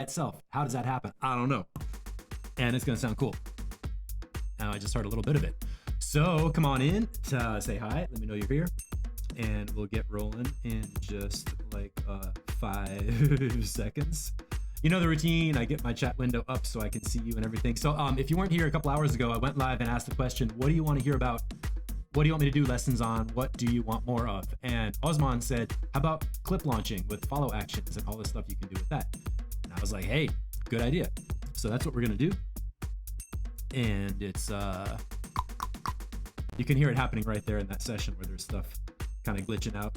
itself. How does that happen? I don't know. And it's gonna sound cool. Now I just heard a little bit of it. So come on in to say hi. Let me know you're here. And we'll get rolling in just like 5 seconds. You know the routine. I get my chat window up so I can see you and everything. So if you weren't here a couple hours ago, I went live and asked the question, what do you want to hear about? What do you want me to do lessons on? What do you want more of? And Osman said, how about clip launching with follow actions and all the stuff you can do with that? And I was like, hey, good idea. So that's what we're going to do. And it's, you can hear it happening right there in that session where there's stuff kind of glitching out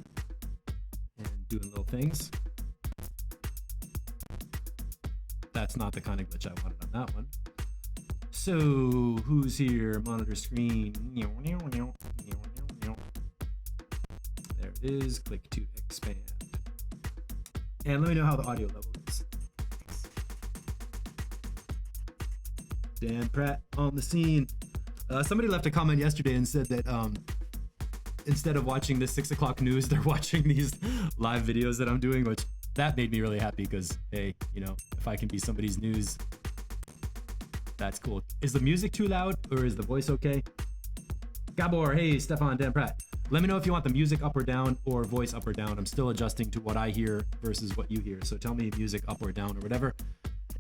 and doing little things. That's not the kind of glitch I wanted on that one. So who's here? Monitor screen. There it is. Click to expand. And let me know how the audio level is. Dan Pratt on the scene. Somebody left a comment yesterday and said that instead of watching the 6 o'clock news, they're watching these live videos that I'm doing, which that made me really happy because, hey, you know, if I can be somebody's news, that's cool. Is the music too loud or is the voice okay? Gabor, hey, Stefan, Dan Pratt. Let me know if you want the music up or down or voice up or down. I'm still adjusting to what I hear versus what you hear. So tell me music up or down or whatever.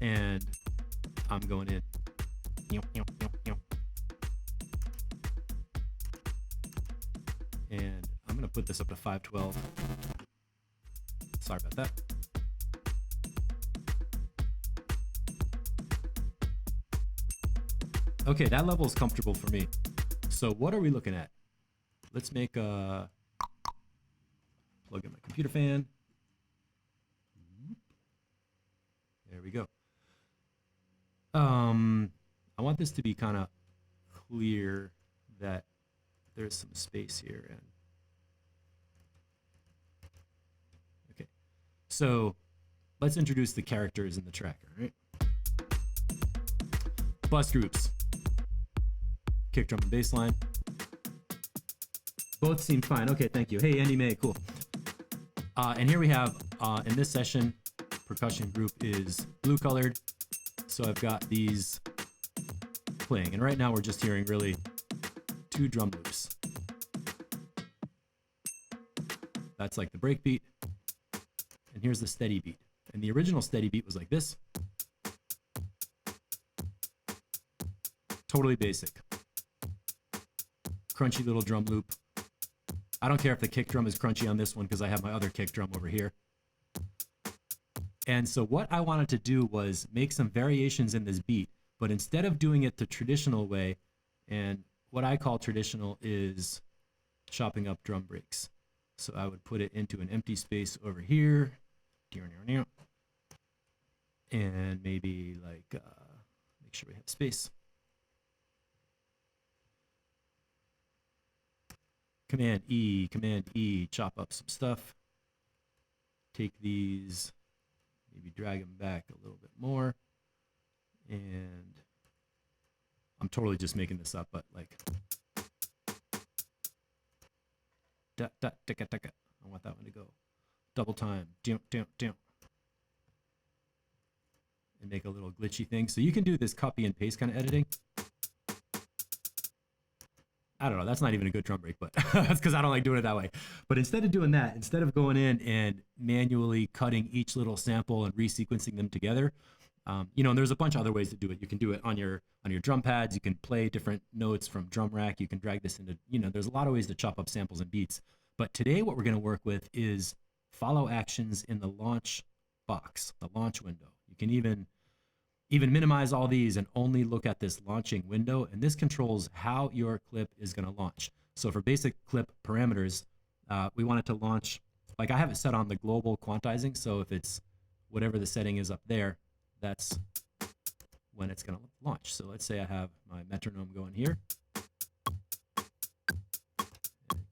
And I'm going in. And I'm going to put this up to 512. Sorry about that. Okay, that level is comfortable for me. So what are we looking at? Let's make a plug in my computer fan. There we go. I want this to be kind of clear that there's some space here. And okay, so let's introduce the characters in the tracker, right? Bus groups, kick drum and bass line. Both seem fine. Okay, thank you. Hey, Andy May, cool. And here we have, in this session, percussion group is blue colored. So I've got these playing. And right now we're just hearing really 2 drum loops. That's like the break beat. And here's the steady beat. And the original steady beat was like this. Totally basic. Crunchy little drum loop. I don't care if the kick drum is crunchy on this one because I have my other kick drum over here. And so what I wanted to do was make some variations in this beat, but instead of doing it the traditional way, and what I call traditional is chopping up drum breaks. So I would put it into an empty space over here, and maybe like make sure we have space. Command E, chop up some stuff. Take these, maybe drag them back a little bit more. And I'm totally just making this up, but like, da, da, ticka, ticka. I want that one to go double time, and make a little glitchy thing. So you can do this copy and paste kind of editing. I don't know, that's not even a good drum break, but that's because I don't like doing it that way. But instead of doing that, instead of going in and manually cutting each little sample and resequencing them together, you know, and there's a bunch of other ways to do it. You can do it on your drum pads. You can play different notes from drum rack. You can drag this into, you know, there's a lot of ways to chop up samples and beats. But today what we're going to work with is follow actions in the launch box, the launch window. You can even minimize all these and only look at this launching window, and this controls how your clip is going to launch. So for basic clip parameters, we want it to launch, like I have it set on the global quantizing, so if it's whatever the setting is up there, that's when it's going to launch. So let's say I have my metronome going here.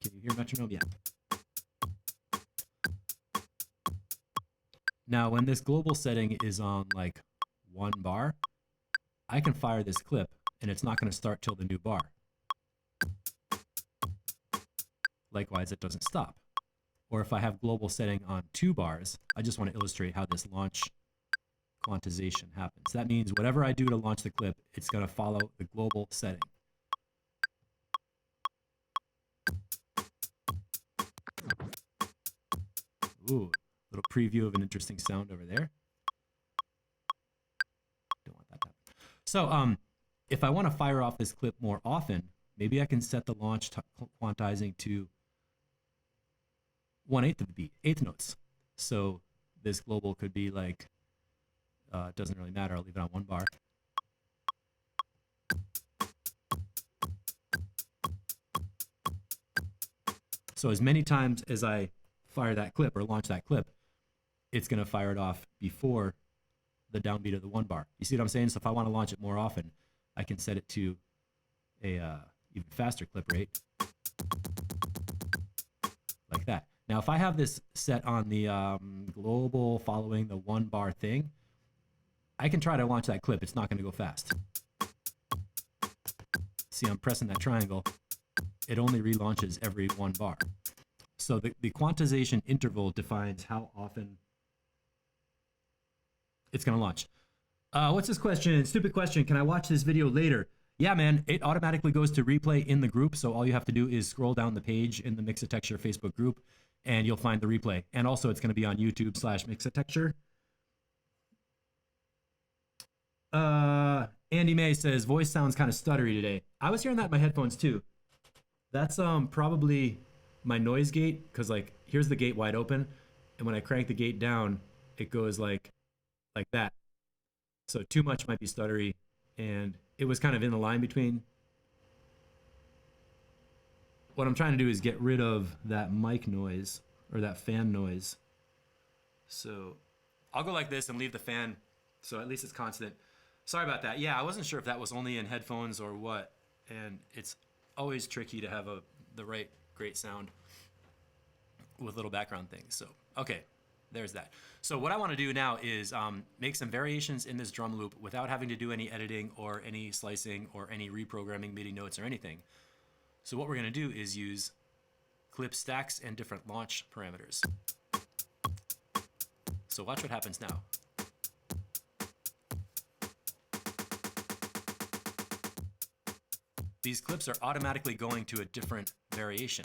Can you hear metronome? Yeah. Now when this global setting is on like 1 bar, I can fire this clip and it's not going to start till the new bar. Likewise, it doesn't stop. Or if I have global setting on 2 bars, I just want to illustrate how this launch quantization happens. That means whatever I do to launch the clip, it's going to follow the global setting. Ooh, little preview of an interesting sound over there. Don't want that to happen. So if I want to fire off this clip more often, maybe I can set the launch quantizing to 1/8 of the beat, eighth notes. So this global could be like, it doesn't really matter. I'll leave it on 1 bar. So as many times as I fire that clip or launch that clip, it's going to fire it off before the downbeat of the 1 bar. You see what I'm saying? So if I want to launch it more often, I can set it to a even faster clip rate, like that. Now, if I have this set on the global following the 1 bar thing, I can try to launch that clip. It's not going to go fast. See, I'm pressing that triangle. It only relaunches every 1 bar. So the quantization interval defines how often it's going to launch. What's this question? Stupid question. Can I watch this video later? Yeah, man, it automatically goes to replay in the group. So all you have to do is scroll down the page in the Mixotexture Facebook group and you'll find the replay. And also it's going to be on YouTube/Mixotexture. Andy May says, voice sounds kind of stuttery today. I was hearing that in my headphones too. That's probably my noise gate, because like here's the gate wide open, and when I crank the gate down, it goes like that. So too much might be stuttery, and it was kind of in the line between. What I'm trying to do is get rid of that mic noise or that fan noise. So I'll go like this and leave the fan, so at least it's constant. Sorry about that. Yeah, I wasn't sure if that was only in headphones or what, and it's always tricky to have the right great sound with little background things. So okay, there's that. So what I want to do now is make some variations in this drum loop without having to do any editing or any slicing or any reprogramming MIDI notes or anything. So what we're going to do is use clip stacks and different launch parameters. So watch what happens now. These clips are automatically going to a different variation.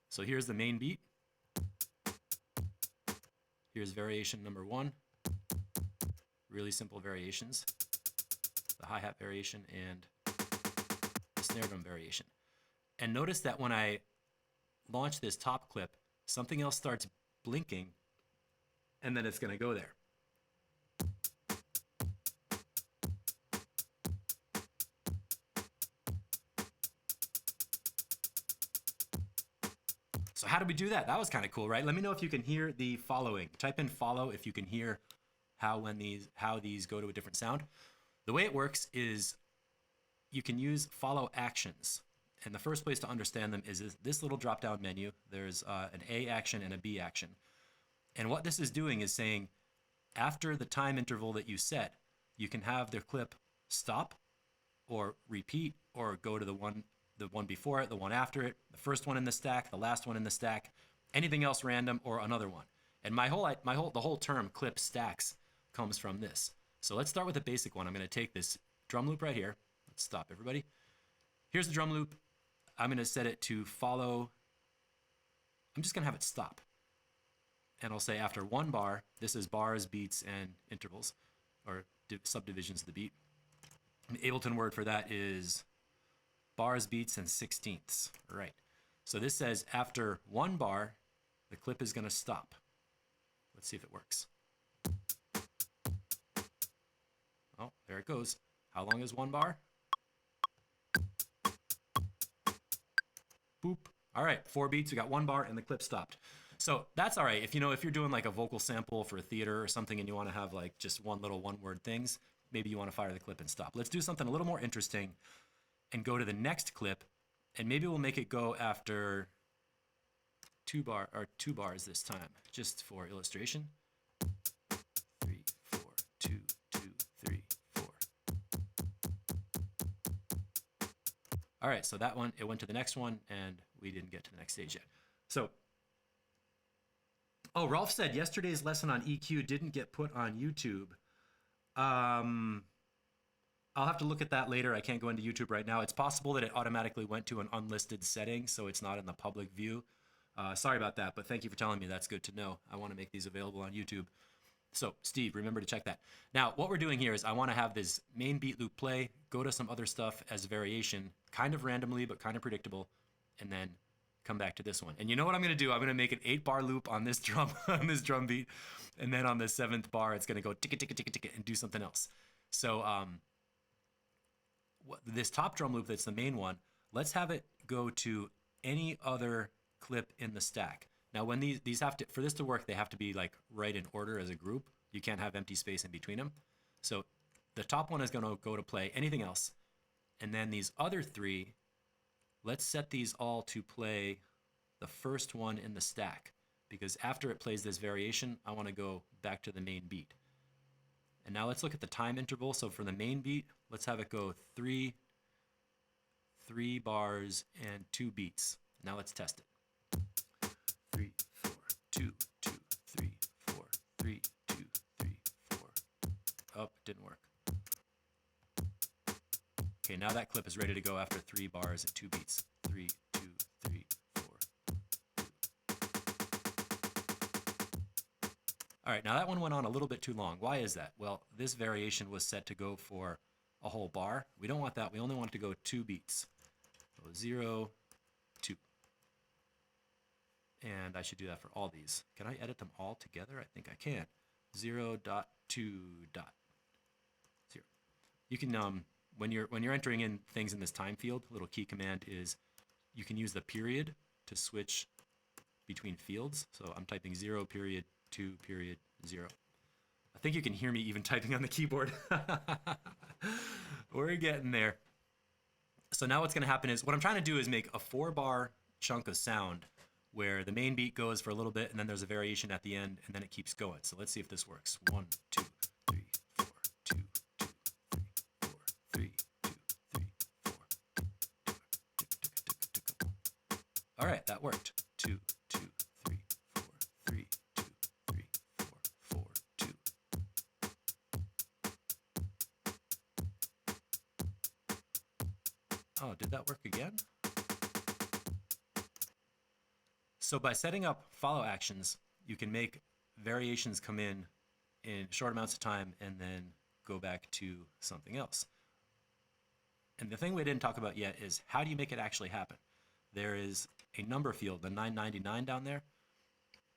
So here's the main beat. Here's variation number 1. Really simple variations. The hi-hat variation and the snare drum variation. And notice that when I launch this top clip, something else starts blinking, and then it's going to go there. So how do we do that? That was kind of cool, right? Let me know if you can hear the following. Type in follow if you can hear how these go to a different sound. The way it works is you can use follow actions. And the first place to understand them is this little drop-down menu. There's an A action and a B action. And what this is doing is saying after the time interval that you set, you can have the clip stop or repeat or go to the one before it, the one after it, the first one in the stack, the last one in the stack, anything else random, or another one. And the whole term clip stacks comes from this. So let's start with the basic one. I'm going to take this drum loop right here. Let's stop, everybody. Here's the drum loop. I'm going to set it to follow. I'm just going to have it stop. And I'll say after 1 bar, this is bars, beats, and intervals, or subdivisions of the beat. The Ableton word for that is bars, beats, and sixteenths. Right. So this says after 1 bar, the clip is going to stop. Let's see if it works. Oh, there it goes. How long is 1 bar? Boop. All right, 4 beats. We got 1 bar, and the clip stopped. So that's all right. If you're doing like a vocal sample for a theater or something, and you want to have like just one little one-word things, maybe you want to fire the clip and stop. Let's do something a little more interesting and go to the next clip, and maybe we'll make it go after 2 bars this time, just for illustration. 3, 4, 2, 2, 3, 4. All right, so that one, it went to the next one, and we didn't get to the next stage yet. So Oh, Rolf said yesterday's lesson on EQ didn't get put on YouTube. Um, I'll have to look at that later. I can't go into YouTube right now. It's possible that it automatically went to an unlisted setting, so it's not in the public view. Sorry about that, but thank you for telling me. That's good to know. I want to make these available on YouTube. So, Steve, remember to check that. Now, what we're doing here is I want to have this main beat loop play, go to some other stuff as variation, kind of randomly, but kind of predictable, and then come back to this one. And you know what I'm going to do? I'm going to make an 8-bar loop on this drum, on this drum beat, and then on the 7th bar, it's going to go ticka, ticka, ticka, ticka, and do something else. So, this top drum loop that's the main one, let's have it go to any other clip in the stack. Now, when these have to, for this to work, they have to be like right in order as a group. You can't have empty space in between them. So the top one is going to go to play anything else. And then these other 3, let's set these all to play the first one in the stack, because after it plays this variation, I want to go back to the main beat. And now let's look at the time interval. So for the main beat, let's have it go 3 bars and 2 beats. Now let's test it. 3, 4, 2, 2, 3, 4, 3, 2, 3, 4. Oh, didn't work. Okay, now that clip is ready to go after 3 bars and 2 beats. 3, 2, 3, 4. All right, now that one went on a little bit too long. Why is that? Well, this variation was set to go for a whole bar. We don't want that. We only want it to go 2 beats. So 0, 2. And I should do that for all these. Can I edit them all together? I think I can. 0.2. 0. You can when you're entering in things in this time field, a little key command is you can use the period to switch between fields. So I'm typing 0 period 2 period 0. I think you can hear me even typing on the keyboard. We're getting there. So now what's going to happen is what I'm trying to do is make a 4-bar chunk of sound where the main beat goes for a little bit and then there's a variation at the end and then it keeps going. So let's see if this works. 1, 2, 3, 4, 2, 2, 3, 4, 3, 2, 3, 4. All right, that worked. 2, 2, 3, 4, 3, 2, 3, 4, 4, 2. Oh, did that work again? So by setting up follow actions, you can make variations come in short amounts of time and then go back to something else. And the thing we didn't talk about yet is how do you make it actually happen? There is a number field, the 999 down there.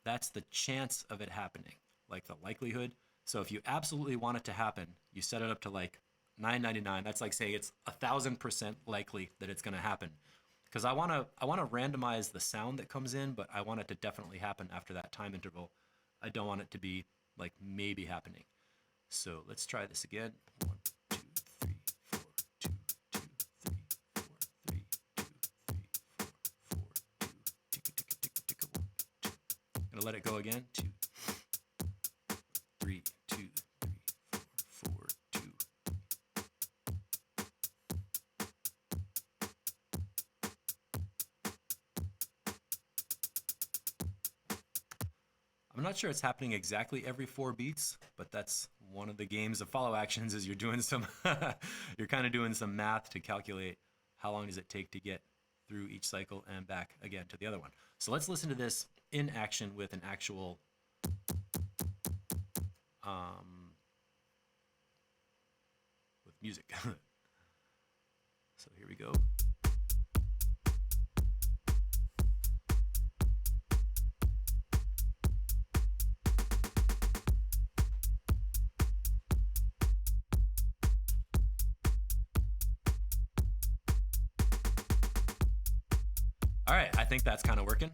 That's the chance of it happening, like the likelihood. So if you absolutely want it to happen, you set it up to like 999. That's like saying it's 1,000% likely that it's going to happen. Because I want to randomize the sound that comes in, but I want it to definitely happen after that time interval. I don't want it to be like maybe happening. So let's try this again. 1, 2, 3, 4, 2, 2, 3, 4, 3, 2, 3, 4, 4, 2, ticka, ticka, ticka, ticka, 1, 2. I'm gonna let it go again. 2, 3, 2, 3, 4, 4, 2. I'm not sure it's happening exactly every 4 beats, but that's one of the games of follow actions is you're doing some, you're kind of doing some math to calculate how long does it take to get through each cycle and back again to the other one. So let's listen to this in action with an actual, with music. So here we go. All right, I think that's kind of working.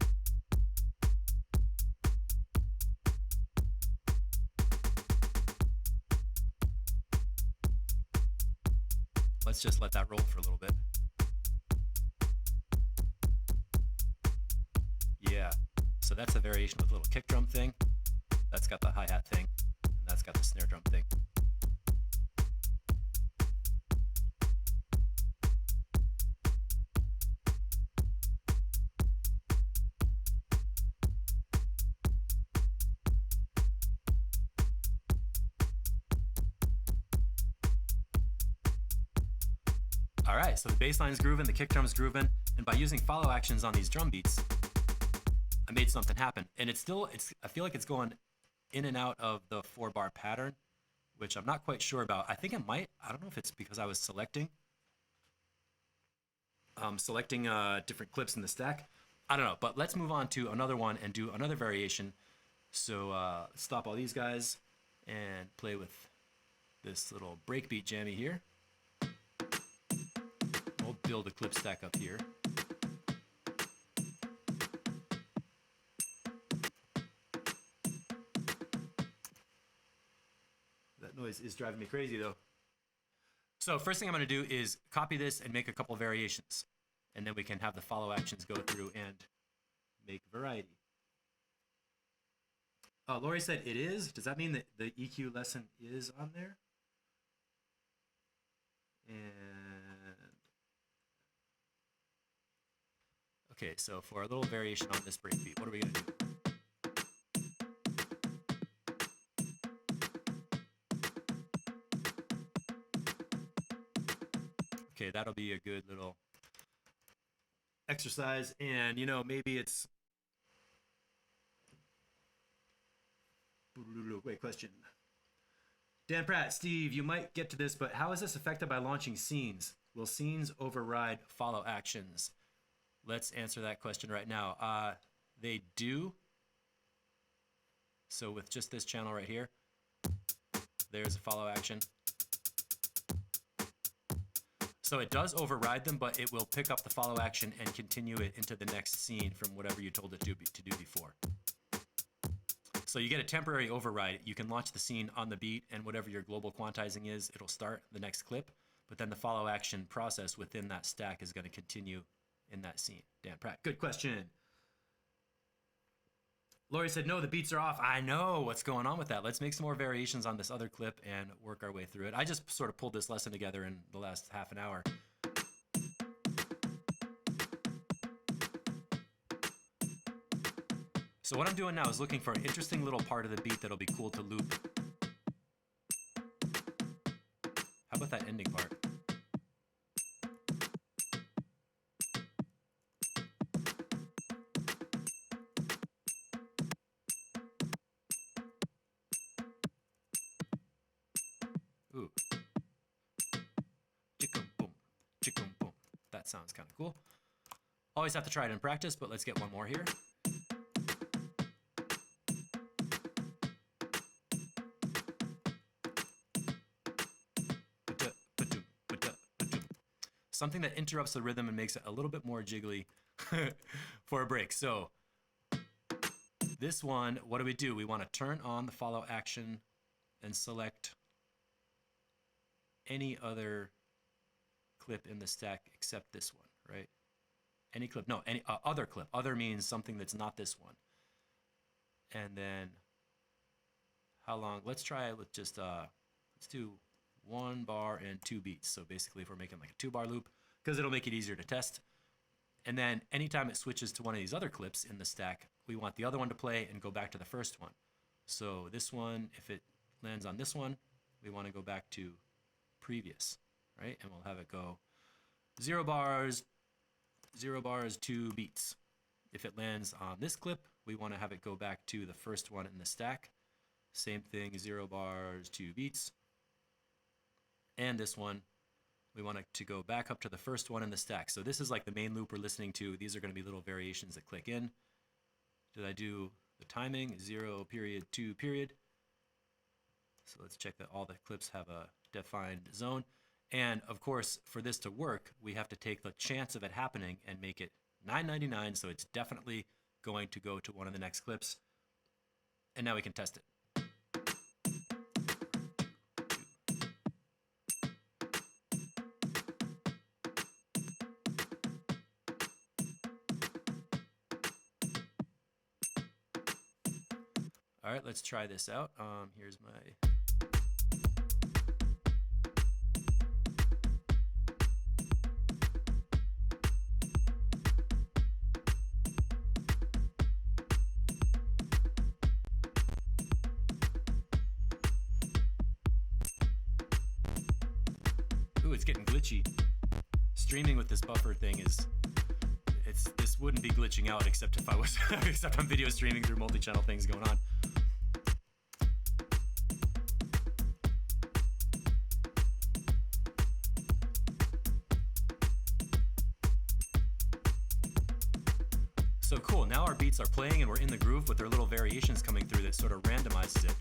Let's just let that roll for a little bit. Yeah, so that's a variation with a little kick drum thing. That's got the hi-hat thing, and that's got the snare drum thing. All right, so the bass line's grooving, the kick drum's grooving, and by using follow actions on these drum beats, I made something happen. And I feel like it's going in and out of the 4-bar pattern, which I'm not quite sure about. I think it might. I don't know if it's because I was selecting different clips in the stack. I don't know, but let's move on to another one and do another variation. So stop all these guys and play with this little breakbeat jammy here. We'll build a clip stack up here. That noise is driving me crazy though. So first thing I'm going to do is copy this and make a couple variations. And then we can have the follow actions go through and make variety. Lori said it is. Does that mean that the EQ lesson is on there? And okay, so for a little variation on this breakbeat, what are we going to do? Okay, that'll be a good little exercise. And, you know, maybe it's... Wait, question. Dan Pratt, Steve, you might get to this, but how is this affected by launching scenes? Will scenes override follow actions? Let's answer that question right now. They do. So with just this channel right here, there's a follow action. So it does override them, but it will pick up the follow action and continue it into the next scene from whatever you told it to do before. So you get a temporary override. You can launch the scene on the beat, and whatever your global quantizing is, it'll start the next clip. But then the follow action process within that stack is going to continue in that scene. Dan Pratt, good question. Lori said, no, the beats are off. I know what's going on with that. Let's make some more variations on this other clip and work our way through it. I just sort of pulled this lesson together in the last half an hour. So what I'm doing now is looking for an interesting little part of the beat that'll be cool to loop. How about that ending part? Ooh. Chickum boom, chickum boom. That sounds kind of cool. Always have to try it in practice, but let's get one more here. Something that interrupts the rhythm and makes it a little bit more jiggly for a break. So this one, what do? We want to turn on the follow action and select any other clip in the stack except this one, right? Any clip, no, any other clip. Other means something that's not this one. And then how long? Let's try it with just, let's do 1 bar and 2 beats. So basically if we're making like a 2-bar loop, because it'll make it easier to test. And then anytime it switches to one of these other clips in the stack, we want the other one to play and go back to the first one. So this one, if it lands on this one, we want to go back to previous, right? And we'll have it go 0 bars, 2 beats. If it lands on this clip, we want to have it go back to the first one in the stack. Same thing, 0 bars, 2 beats. And this one, we want it to go back up to the first one in the stack. So this is like the main loop we're listening to. These are going to be little variations that click in. Did I do the timing? 0 period, 2 period. So let's check that all the clips have a defined zone. And of course, for this to work, we have to take the chance of it happening and make it 999. So it's definitely going to go to one of the next clips. And now we can test it. All right, let's try this out. Here's my... Ooh, it's getting glitchy. streaming with this buffer thing is, this wouldn't be glitching out except if I was except I'm video streaming through multi-channel things going on. So cool, now our beats are playing and we're in the groove with their little variations coming through that sort of randomizes it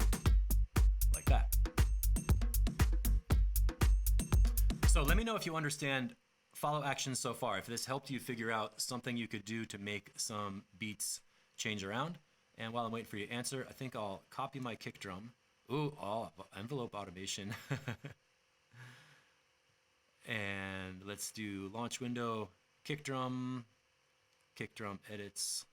like that. So let me know if you understand follow actions so far, if this helped you figure out something you could do to make some beats change around. And while I'm waiting for you to answer, I think I'll copy my kick drum. Ooh, envelope automation. And let's do launch window, kick drum edits.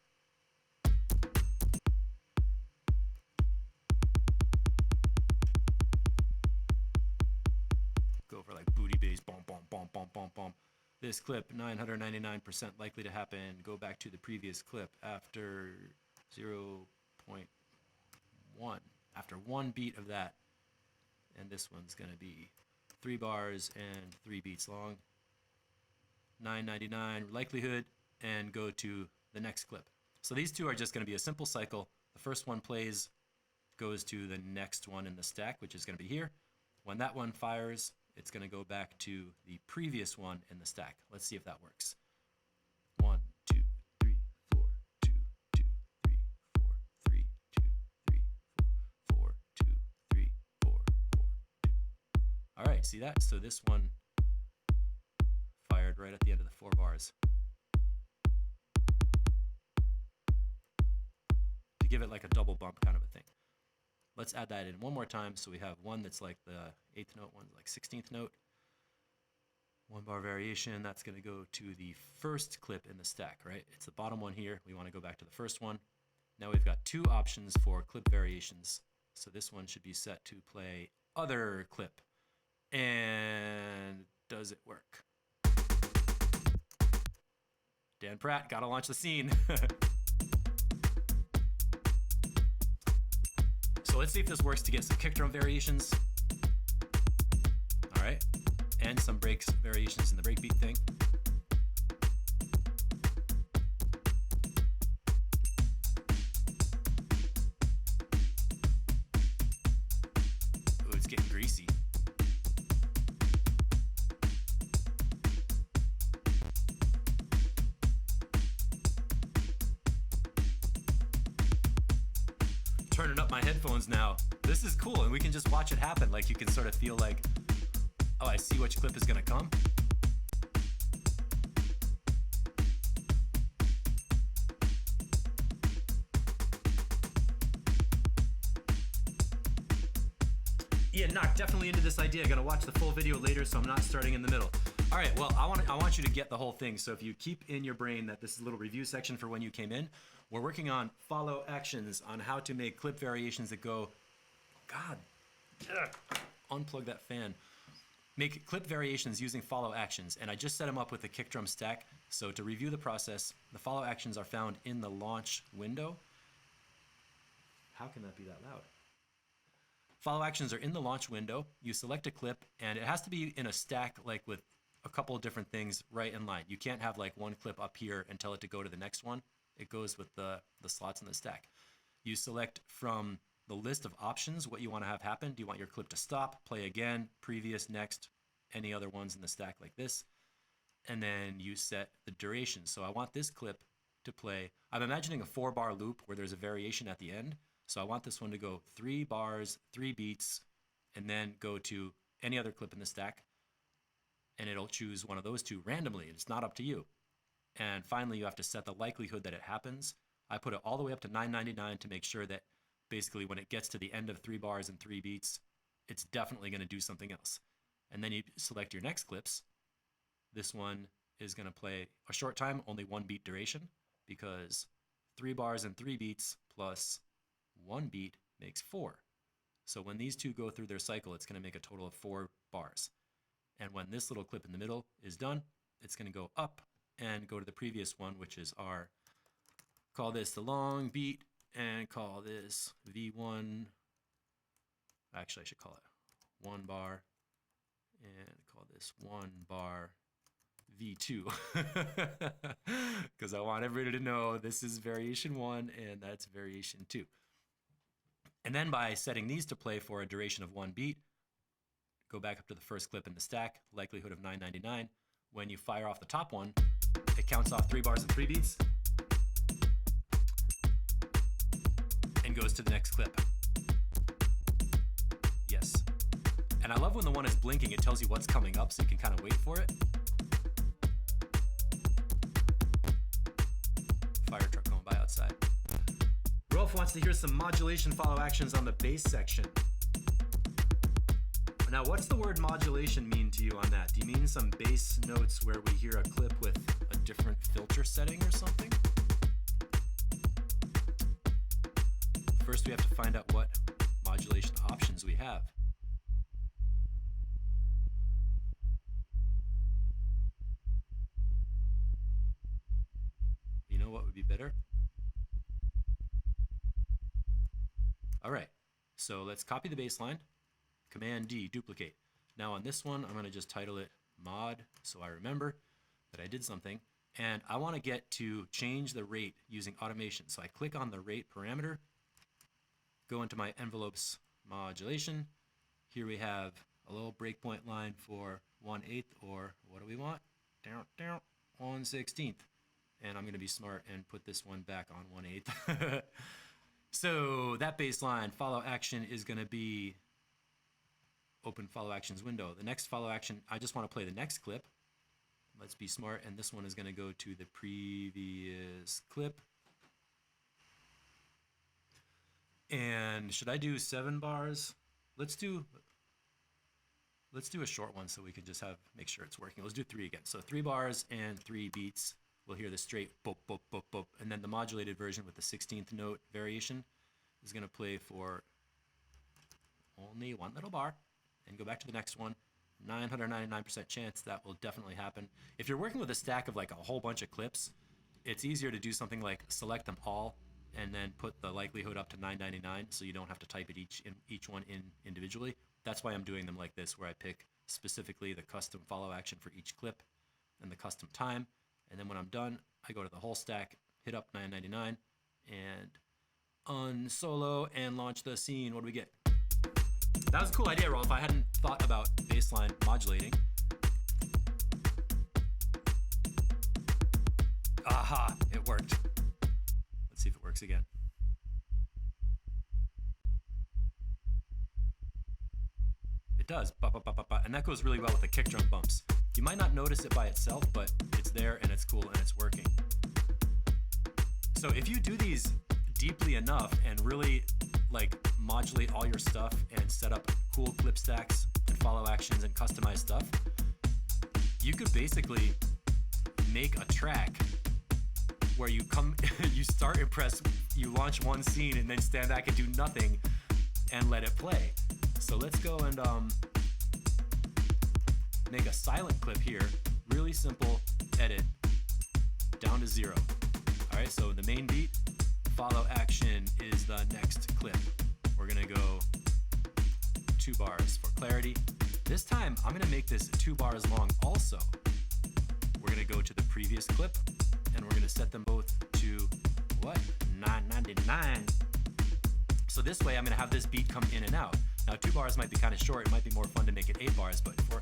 Go for like booty bass, boom, boom, boom, boom, boom, boom. This clip, 999% likely to happen. Go back to the previous clip after 0.1. After one beat of that. And this one's gonna be 3 bars and 3 beats long. 999 likelihood, and go to the next clip. So these two are just gonna be a simple cycle. The first one plays, goes to the next one in the stack, which is gonna be here. When that one fires, it's going to go back to the previous one in the stack. Let's see if that works. 1, 2, 3, 4, 2, 2, 3, 4, 3, 2, 3, 4, 4, 2, 3, 4, 4, 2. All right, see that? So this one fired right at the end of the 4 bars. To give it like a double bump kind of a thing. Let's add that in one more time so we have one that's like the 8th note, one like 16th note. 1 bar variation, that's going to go to the first clip in the stack, right? It's the bottom one here. We want to go back to the first one. Now we've got 2 options for clip variations. So this one should be set to play other clip. And does it work? Dan Pratt, gotta launch the scene. So let's see if this works to get some kick drum variations. All right, and some breaks variations in the breakbeat thing. Ooh, it's getting greasy. Turning up my headphones now. This is cool, and we can just watch it happen. Like you can sort of feel like, oh, I see which clip is gonna come. Yeah, Knock, definitely into this idea. Gonna watch the full video later, so I'm not starting in the middle. All right, well, I want you to get the whole thing. So if you keep in your brain that this is a little review section for when you came in, we're working on follow actions on how to make clip variations that go, God, unplug that fan. Make clip variations using follow actions, and I just set them up with the kick drum stack. So to review the process, the follow actions are found in the launch window. How can that be that loud? Follow actions are in the launch window. You select a clip, and it has to be in a stack like with a couple of different things right in line. You can't have like one clip up here and tell it to go to the next one. It goes with the slots in the stack. You select from the list of options what you want to have happen. Do you want your clip to stop, play again, previous, next, any other ones in the stack like this? And then you set the duration. So I want this clip to play. I'm imagining a 4-bar loop where there's a variation at the end. So I want this one to go 3 bars, 3 beats, and then go to any other clip in the stack. And it'll choose one of those two randomly. It's not up to you. And finally, you have to set the likelihood that it happens. I put it all the way up to 999 to make sure that basically when it gets to the end of 3 bars and 3 beats, it's definitely going to do something else. And then you select your next clips. This one is going to play a short time, only 1 beat duration, because 3 bars and 3 beats plus 1 beat makes 4. So when these two go through their cycle, it's going to make a total of 4 bars. And when this little clip in the middle is done, it's going to go up and go to the previous one, which is our, call this the long beat, and call this V1. Actually, I should call it 1 bar, and call this 1 bar V2 because I want everybody to know this is variation 1 and that's variation 2. And then by setting these to play for a duration of 1 beat, go back up to the first clip in the stack, likelihood of 999. When you fire off the top one, it counts off 3 bars and 3 beats and goes to the next clip. Yes. And I love when the one is blinking, it tells you what's coming up so you can kind of wait for it. Fire truck going by outside. Rolf wants to hear some modulation follow actions on the bass section. Now, what's the word modulation mean to you on that? Do you mean some bass notes where we hear a clip with a different filter setting or something? First, we have to find out what modulation options we have. You know what would be better? All right, so let's copy the bass line. Command D, duplicate. Now on this one, I'm going to just title it mod so I remember that I did something. And I want to get to change the rate using automation. So I click on the rate parameter, go into my envelopes modulation. Here we have a little breakpoint line for 1/8, or what do we want? 1/16. And I'm going to be smart and put this one back on 1/8. So that bass line follow action is going to be open follow actions window. The next follow action, I just want to play the next clip. Let's be smart, and this one is going to go to the previous clip. And should I do 7 bars? Let's do a short one so we can just make sure it's working. Let's do 3 again. So 3 bars and 3 beats. We'll hear the straight boop, boop, boop, boop. And then the modulated version with the 16th note variation is going to play for only 1 little bar and go back to the next one. 999% chance that will definitely happen. If you're working with a stack of like a whole bunch of clips, it's easier to do something like select them all and then put the likelihood up to 999 so you don't have to type it each one in individually. That's why I'm doing them like this, where I pick specifically the custom follow action for each clip and the custom time. And then when I'm done, I go to the whole stack, hit up 999, and unsolo and launch the scene. What do we get? That was a cool idea, Rolf. I hadn't thought about baseline modulating. Aha, it worked. Let's see if it works again. It does, ba, ba, ba, ba, ba. And that goes really well with the kick drum bumps. You might not notice it by itself, but it's there and it's cool and it's working. So if you do these deeply enough and really like modulate all your stuff and set up cool clip stacks and follow actions and customize stuff, you could basically make a track where you you start impress, you launch one scene and then stand back and do nothing and let it play. So let's go and make a silent clip here. Really simple edit down to 0. All right, so the main beat, follow action is the next clip. We're gonna go 2 bars for clarity. This time, I'm gonna make this 2 bars long also. We're gonna go to the previous clip and we're gonna set them both to, what, 999. So this way, I'm gonna have this beat come in and out. Now 2 bars might be kind of short. It might be more fun to make it 8 bars, but for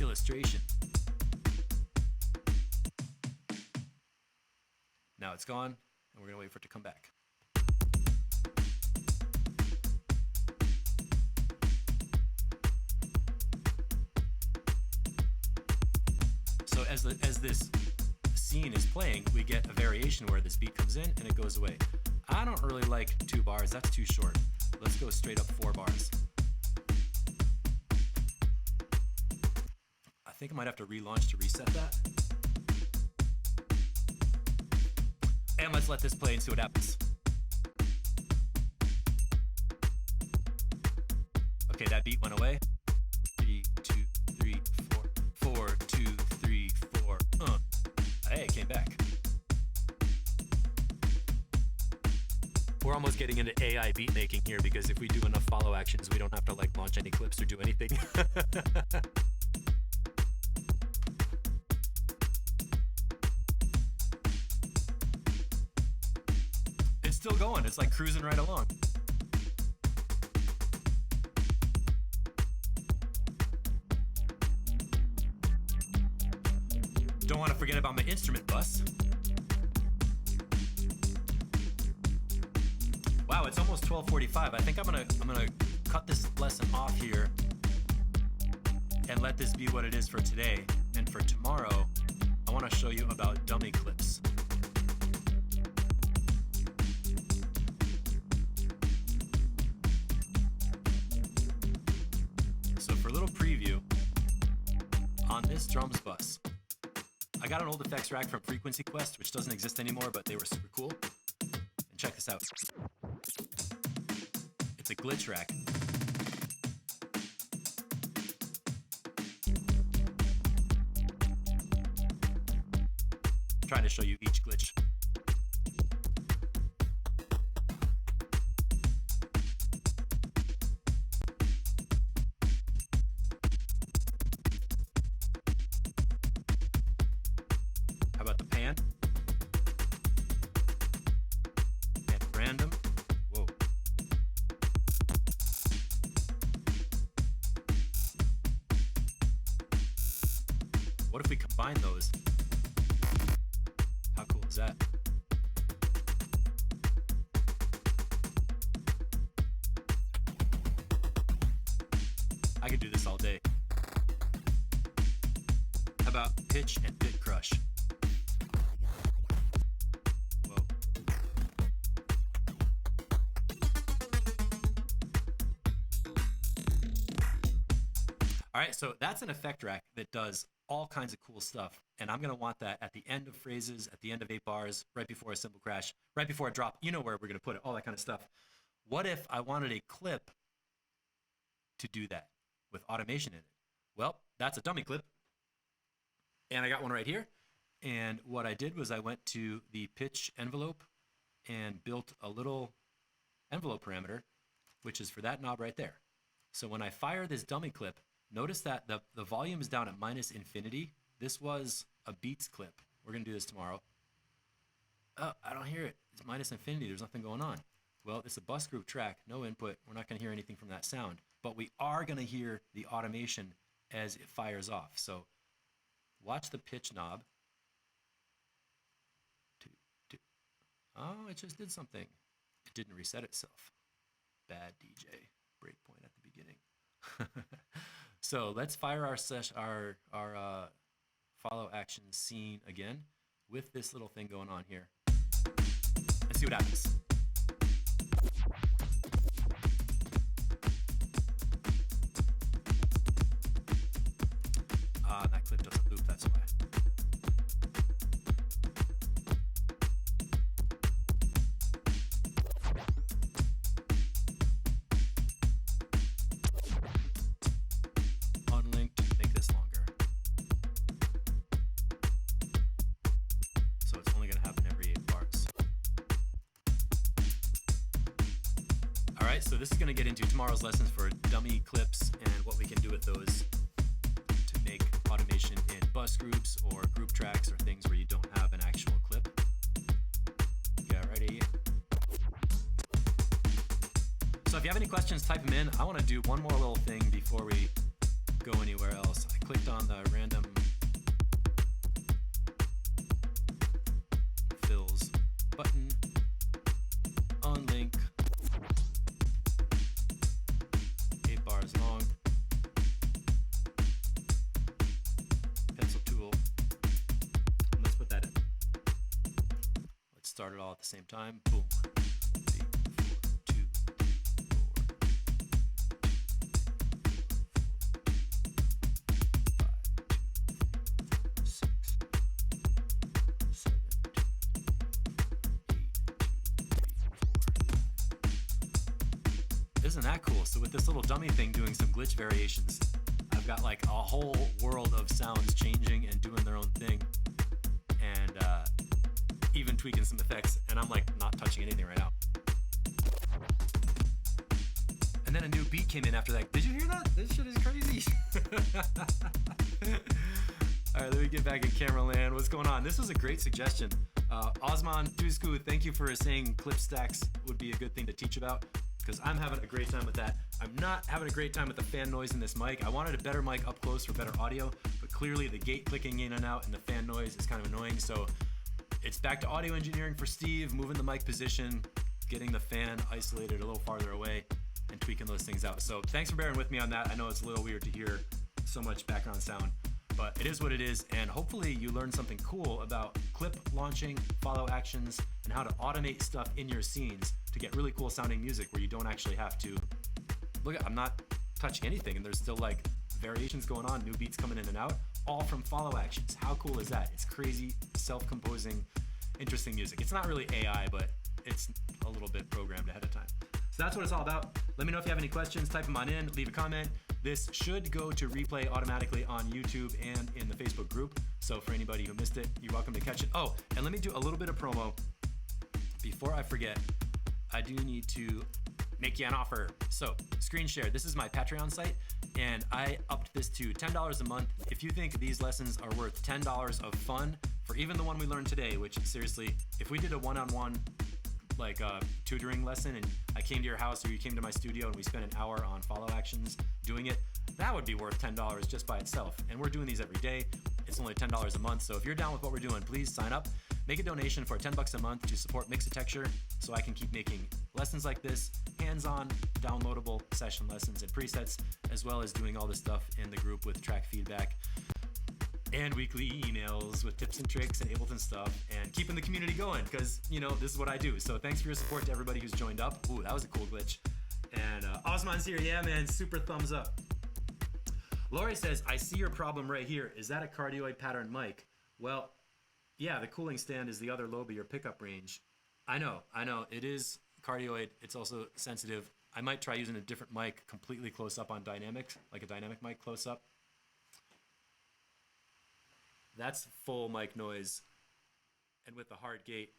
illustration. Now it's gone, and we're gonna wait for it to come back. So as this scene is playing, we get a variation where this beat comes in and it goes away. I don't really like 2 bars, that's too short. Let's go straight up 4 bars. I think I might have to relaunch to reset that. And let's let this play and see what happens. Okay, that beat went away. 3, 2, 3, 4. 4, 2, 3, 4. Hey, it came back. We're almost getting into AI beat making here, because if we do enough follow actions, we don't have to like launch any clips or do anything. going. It's like cruising right along. Don't want to forget about my instrument bus. Wow, it's almost 12:45. I think I'm gonna cut this lesson off here and let this be what it is for today. And for tomorrow, I want to show you about dummy clips. So for a little preview on this drums bus, I got an old effects rack from Frequency Quest, which doesn't exist anymore, but they were super cool. And check this out. It's a glitch rack. I'm trying to show you each glitch. How about the pan? And random. Whoa. What if we combine those? How cool is that? I could do this all day. How about pitch and bit crush? Whoa. All right, so that's an effect rack that does all kinds of cool stuff. And I'm going to want that at the end of phrases, at the end of 8 bars, right before a cymbal crash, right before a drop. You know where we're going to put it, all that kind of stuff. What if I wanted a clip to do that with automation in it? Well, that's a dummy clip. And I got one right here. And what I did was I went to the pitch envelope and built a little envelope parameter, which is for that knob right there. So when I fire this dummy clip, notice that the volume is down at -infinity. This was a beats clip. We're going to do this tomorrow. Oh, I don't hear it. It's -infinity. There's nothing going on. Well, it's a bus group track, no input. We're not going to hear anything from that sound. But we are going to hear the automation as it fires off. So watch the pitch knob. Oh, it just did something. It didn't reset itself. Bad DJ. Breakpoint at the beginning. So let's fire our follow action scene again with this little thing going on here. Let's see what happens. That clip doesn't loop, that's why. Unlinked, make this longer. So it's only going to happen every 8 bars. All right, so this is going to get into tomorrow's lessons for dummy clips and what we can do with those to make automation in bus groups or group tracks or things where you don't have an actual clip. Yeah, righty. So if you have any questions, type them in. I want to do one more little thing before we go anywhere else. I clicked on the random fills button, unlink, 8 bars long, pencil tool, and let's put that in. Let's start it all at the same time. Boom. 3, 4, 2, 3, 4, 6, 7, 8, 2, 3, 4. Isn't that cool? So with this little dummy thing doing some glitch variations, I've got like a whole world of sounds changing and doing their own thing, and even tweaking some effects, and I'm like not touching anything right now. And then a new beat came in after that. Did you hear that? This shit is crazy. All right, let me get back in camera land. What's going on? This was a great suggestion. Osman Tuzku, thank you for saying clip stacks would be a good thing to teach about, because I'm having a great time with that. I'm not having a great time with the fan noise in this mic. I wanted a better mic up close for better audio, but clearly the gate clicking in and out and the fan noise is kind of annoying. So it's back to audio engineering for Steve, moving the mic position, getting the fan isolated a little farther away, and tweaking those things out. So thanks for bearing with me on that. I know it's a little weird to hear so much background sound, but it is what it is, and hopefully you learned something cool about clip launching, follow actions, and how to automate stuff in your scenes to get really cool sounding music where you don't actually have to look at, I'm not touching anything, and there's still like variations going on, new beats coming in and out, all from follow actions. How cool is that? It's crazy, self-composing, interesting music. It's not really AI, but it's a little bit programmed ahead of time. So that's what it's all about. Let me know if you have any questions, type them on in, leave a comment. This should go to replay automatically on YouTube and in the Facebook group. So for anybody who missed it, you're welcome to catch it. Oh, and let me do a little bit of promo. Before I forget, I do need to make you an offer. So screen share, this is my Patreon site, and I upped this to $10 a month. If you think these lessons are worth $10 of fun for even the one we learned today, which seriously, if we did a one-on-one like a tutoring lesson and I came to your house or you came to my studio and we spent an hour on follow actions doing it, that would be worth $10 just by itself. And we're doing these every day. It's only $10 a month. So if you're down with what we're doing, please sign up. Make a donation for $10 a month to support Mixitecture so I can keep making lessons like this, hands-on, downloadable session lessons and presets, as well as doing all this stuff in the group with track feedback and weekly emails with tips and tricks and Ableton stuff, and keeping the community going, because, you know, this is what I do. So thanks for your support to everybody who's joined up. Ooh, that was a cool glitch. And Osman's here. Yeah, man, super thumbs up. Lori says, I see your problem right here. Is that a cardioid pattern mic? Well, yeah, the cooling stand is the other lobe of your pickup range. I know. It is cardioid. It's also sensitive. I might try using a different mic completely close up on dynamics, like a dynamic mic close up. That's full mic noise. And with the hard gate.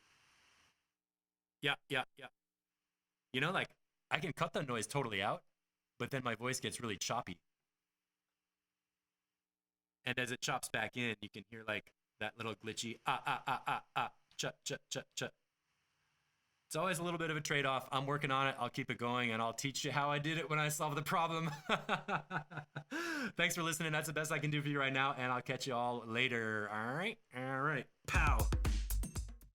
Yeah. You know, like, I can cut the noise totally out, but then my voice gets really choppy. And as it chops back in, you can hear like that little glitchy cha. It's always a little bit of a trade-off. I'm working on it. I'll keep it going, and I'll teach you how I did it when I solved the problem. Thanks for listening. That's the best I can do for you right now, and I'll catch you all later. All right. Pow.